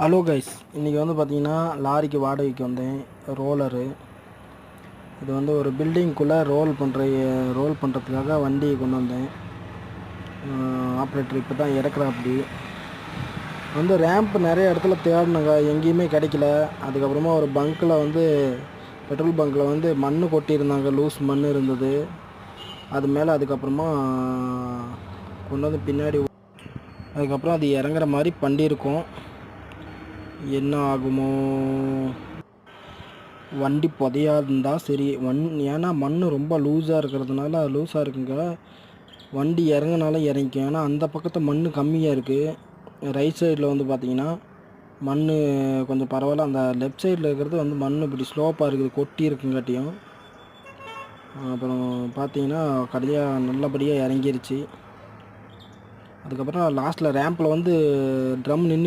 Hello guys, இன்றைக்கி வந்து பார்த்திங்கன்னா லாரிக்கு வாடகைக்கு வந்தேன். ரோலரு இது வந்து ஒரு பில்டிங்குள்ளே ரோல் பண்ணுறதுக்காக வண்டியை கொண்டு வந்தேன். ஆப்ரேட்டர் இப்போ தான் இறக்குறாப்படி. வந்து ரேம்ப் நிறைய இடத்துல தேடினங்க, எங்கேயுமே கிடைக்கல. அதுக்கப்புறமா ஒரு பங்க்கில் வந்து பெட்ரோல் பங்க்கில் வந்து மண் கொட்டியிருந்தாங்க, லூஸ் மண் இருந்தது. அது மேலே அதுக்கப்புறமா கொண்டு வந்து பின்னாடி அதுக்கப்புறம் அது இறங்குற மாதிரி பண்ணியிருக்கோம். என்ன ஆகுமோ, வண்டி புதையாது இருந்தால் சரி. ஏன்னா மண் ரொம்ப லூஸாக இருக்கிறதுனால லூஸாக இருக்குங்க, வண்டி இறங்குனாலும் இறங்கிக்கும். ஏன்னா அந்த பக்கத்து மண் கம்மியாக இருக்குது. ரைட் சைடில் வந்து பார்த்திங்கன்னா மண் கொஞ்சம் பரவாயில்ல. அந்த லெஃப்ட் சைடில் இருக்கிறது வந்து மண் இப்படி ஸ்லோப்பாக இருக்குது, கொட்டி இருக்குங்காட்டியும். அப்புறம் பார்த்தீங்கன்னா கடைசியாக நல்லபடியாக இறங்கிருச்சு. அதுக்கப்புறம் லாஸ்ட்டில் ரேம்பில் வந்து ட்ரம் நின்று